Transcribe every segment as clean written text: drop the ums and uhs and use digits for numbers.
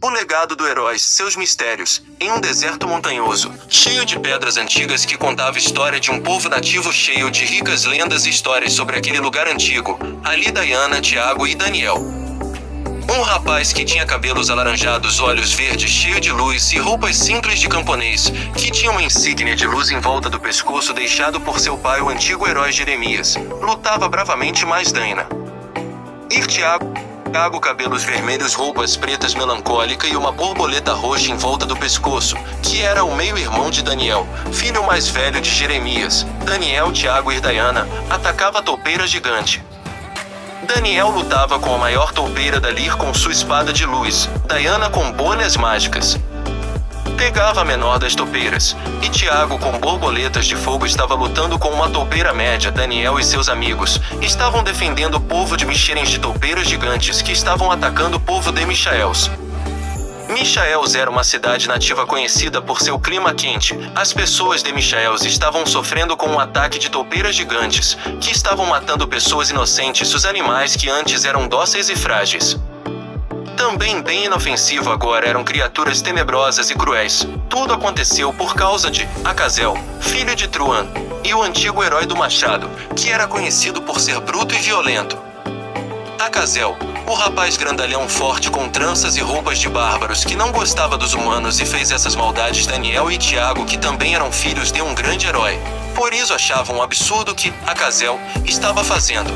O legado do herói, seus mistérios, em um deserto montanhoso, cheio de pedras antigas que contava a história de um povo nativo cheio de ricas lendas e histórias sobre aquele lugar antigo, ali Diana, Tiago e Daniel. Um rapaz que tinha cabelos alaranjados, olhos verdes cheio de luz e roupas simples de camponês, que tinha uma insígnia de luz em volta do pescoço deixado por seu pai, o antigo herói Jeremias, lutava bravamente mais Diana. Tiago, cabelos vermelhos, roupas pretas, melancólica e uma borboleta roxa em volta do pescoço, que era o meio-irmão de Daniel, filho mais velho de Jeremias. Daniel, Tiago e Diana atacava a toupeira gigante. Daniel lutava com a maior toupeira dali com sua espada de luz, Diana com bolhas mágicas. Pegava a menor das toupeiras, e Tiago com borboletas de fogo estava lutando com uma toupeira média. Daniel e seus amigos estavam defendendo o povo de Micheirens de toupeiras gigantes que estavam atacando o povo de Michaels. Michaels era uma cidade nativa conhecida por seu clima quente. As pessoas de Michaels estavam sofrendo com um ataque de toupeiras gigantes, que estavam matando pessoas inocentes, os animais que antes eram dóceis e frágeis. Também bem inofensivo agora eram criaturas tenebrosas e cruéis. Tudo aconteceu por causa de Acazel, filho de Truan, e o antigo herói do machado, que era conhecido por ser bruto e violento. Acazel, o rapaz grandalhão forte com tranças e roupas de bárbaros que não gostava dos humanos e fez essas maldades. Daniel e Tiago, que também eram filhos de um grande herói, por isso achavam um absurdo o que Acazel estava fazendo.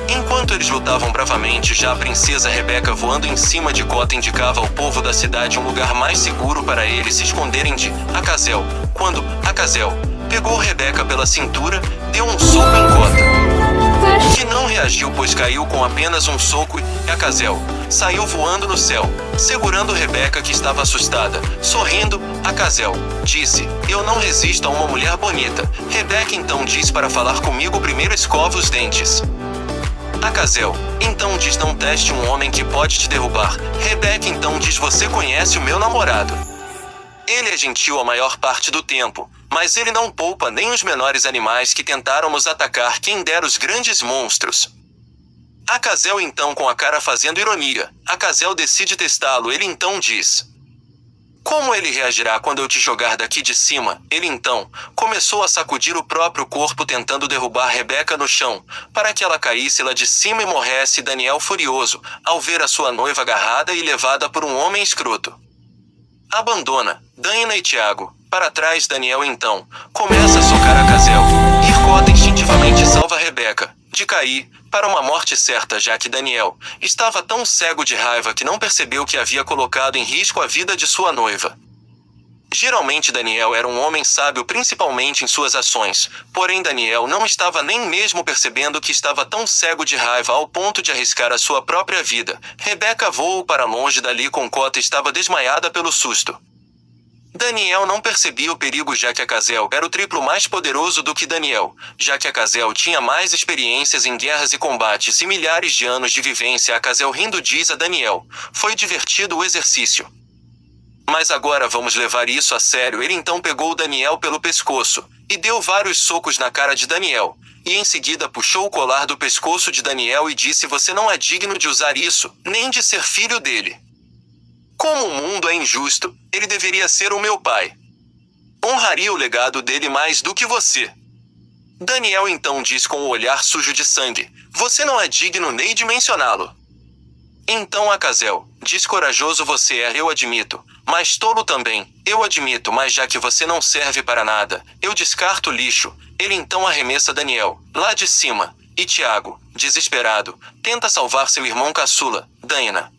Enquanto eles lutavam bravamente, já a princesa Rebeca voando em cima de Cota indicava ao povo da cidade um lugar mais seguro para eles se esconderem de Acazel. Quando Acazel pegou Rebeca pela cintura, deu um soco em Cota, que não reagiu pois caiu com apenas um soco, e Acazel saiu voando no céu, segurando Rebeca, que estava assustada. Sorrindo, Acazel disse: "Eu não resisto a uma mulher bonita." Rebeca então diz: "Para falar comigo primeiro escova os dentes." Acazel então diz: "Não teste um homem que pode te derrubar." Rebeca então diz: "Você conhece o meu namorado. Ele é gentil a maior parte do tempo, mas ele não poupa nem os menores animais que tentaram nos atacar, quem dera os grandes monstros." Acazel então, com a cara fazendo ironia, Acazel decide testá-lo. Ele então diz: "Como ele reagirá quando eu te jogar daqui de cima?" Ele então começou a sacudir o próprio corpo tentando derrubar Rebeca no chão, para que ela caísse lá de cima e morresse. Daniel, furioso ao ver a sua noiva agarrada e levada por um homem escroto, abandona Diana e Tiago para trás. Daniel então começa a socar Acazel, e Cota instintivamente salva Rebeca de cair para uma morte certa, já que Daniel estava tão cego de raiva que não percebeu que havia colocado em risco a vida de sua noiva. Geralmente Daniel era um homem sábio, principalmente em suas ações, porém Daniel não estava nem mesmo percebendo que estava tão cego de raiva ao ponto de arriscar a sua própria vida. Rebeca voou para longe dali com Cota estava desmaiada pelo susto. Daniel não percebia o perigo, já que Acazel era o triplo mais poderoso do que Daniel, já que Acazel tinha mais experiências em guerras e combates e milhares de anos de vivência. Acazel rindo diz a Daniel: "Foi divertido o exercício, mas agora vamos levar isso a sério." Ele então pegou Daniel pelo pescoço e deu vários socos na cara de Daniel, e em seguida puxou o colar do pescoço de Daniel e disse: "Você não é digno de usar isso, nem de ser filho dele. Como o mundo é injusto, ele deveria ser o meu pai. Honraria o legado dele mais do que você." Daniel então diz com o olhar sujo de sangue: "Você não é digno nem de mencioná-lo." Então Acazel diz corajoso: "Você é, eu admito, mas tolo também, eu admito, mas já que você não serve para nada, eu descarto o lixo." Ele então arremessa Daniel lá de cima, e Tiago, desesperado, tenta salvar seu irmão caçula, Diana.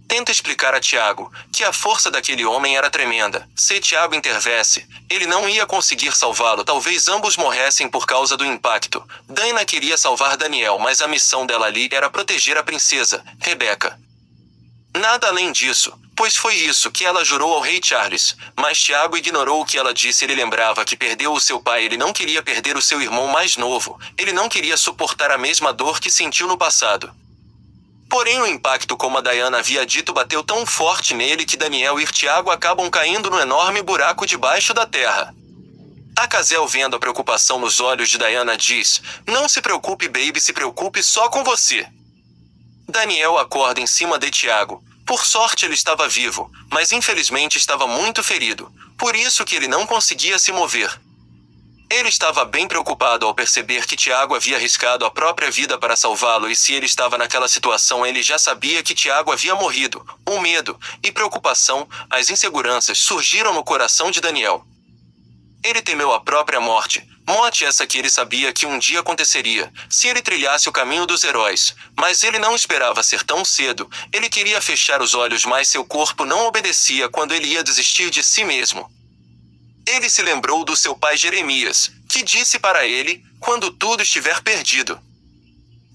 Tenta explicar a Tiago que a força daquele homem era tremenda. Se Tiago intervesse, ele não ia conseguir salvá-lo. Talvez ambos morressem por causa do impacto. Diana queria salvar Daniel, mas a missão dela ali era proteger a princesa, Rebeca. Nada além disso, pois foi isso que ela jurou ao rei Charles. Mas Tiago ignorou o que ela disse. Ele lembrava que perdeu o seu pai. Ele não queria perder o seu irmão mais novo. Ele não queria suportar a mesma dor que sentiu no passado. Porém o impacto, como a Diana havia dito, bateu tão forte nele que Daniel e Tiago acabam caindo no enorme buraco debaixo da terra. Acazel, vendo a preocupação nos olhos de Diana, diz: "Não se preocupe, baby, se preocupe só com você." Daniel acorda em cima de Tiago, Por sorte ele estava vivo, mas infelizmente estava muito ferido, por isso que ele não conseguia se mover. Ele estava bem preocupado ao perceber que Tiago havia arriscado a própria vida para salvá-lo, e se ele estava naquela situação ele já sabia que Tiago havia morrido. O medo e preocupação, as inseguranças surgiram no coração de Daniel. Ele temeu a própria morte, morte essa que ele sabia que um dia aconteceria, se ele trilhasse o caminho dos heróis, mas ele não esperava ser tão cedo. Ele queria fechar os olhos, mas seu corpo não obedecia quando ele ia desistir de si mesmo. Ele se lembrou do seu pai Jeremias, que disse para ele, quando tudo estiver perdido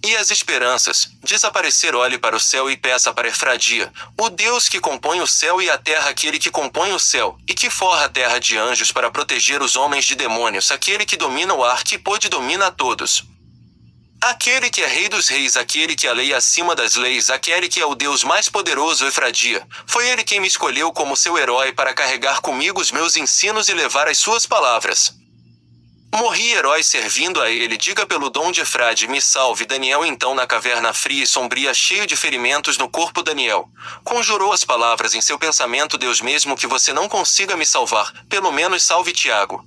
e as esperanças desaparecer, olhe para o céu e peça para Efradia, o Deus que compõe o céu e a terra, aquele que compõe o céu, e que forra a terra de anjos para proteger os homens de demônios, aquele que domina o ar, que pode domina a todos. Aquele que é rei dos reis, aquele que é a lei acima das leis, aquele que é o Deus mais poderoso, Efradia. Foi ele quem me escolheu como seu herói para carregar comigo os meus ensinos e levar as suas palavras. Morri herói servindo a ele, diga pelo dom de Efrade, me salve. Daniel então, na caverna fria e sombria, cheio de ferimentos no corpo, Daniel conjurou as palavras em seu pensamento: Deus, mesmo que você não consiga me salvar, pelo menos salve Tiago.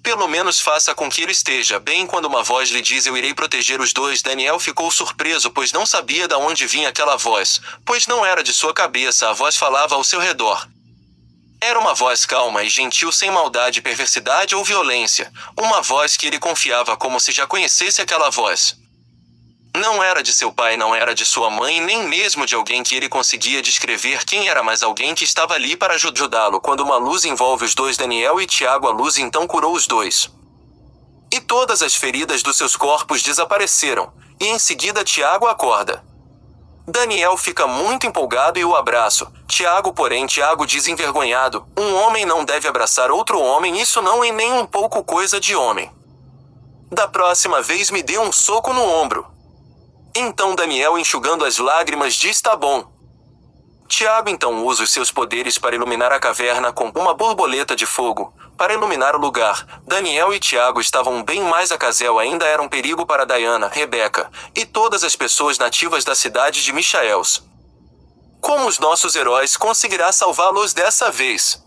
Pelo menos faça com que ele esteja bem. Quando uma voz lhe diz: eu irei proteger os dois, Daniel ficou surpreso, pois não sabia de onde vinha aquela voz, pois não era de sua cabeça. A voz falava ao seu redor. Era uma voz calma e gentil, sem maldade, perversidade ou violência. Uma voz que ele confiava, como se já conhecesse aquela voz. Não era de seu pai, não era de sua mãe, nem mesmo de alguém que ele conseguia descrever quem era, mas alguém que estava ali para ajudá-lo. Quando uma luz envolve os dois, Daniel e Tiago, a luz então curou os dois. E todas as feridas dos seus corpos desapareceram, e em seguida Tiago acorda. Daniel fica muito empolgado e o abraça. Tiago diz envergonhado: um homem não deve abraçar outro homem, isso não é nem um pouco coisa de homem. Da próxima vez me dê um soco no ombro. Então Daniel, enxugando as lágrimas, diz: tá bom. Tiago então usa os seus poderes para iluminar a caverna com uma borboleta de fogo, para iluminar o lugar. Daniel e Tiago estavam bem, mas a Cazel ainda era um perigo para Diana, Rebeca, e todas as pessoas nativas da cidade de Michaels. Como os nossos heróis conseguirá salvá-los dessa vez?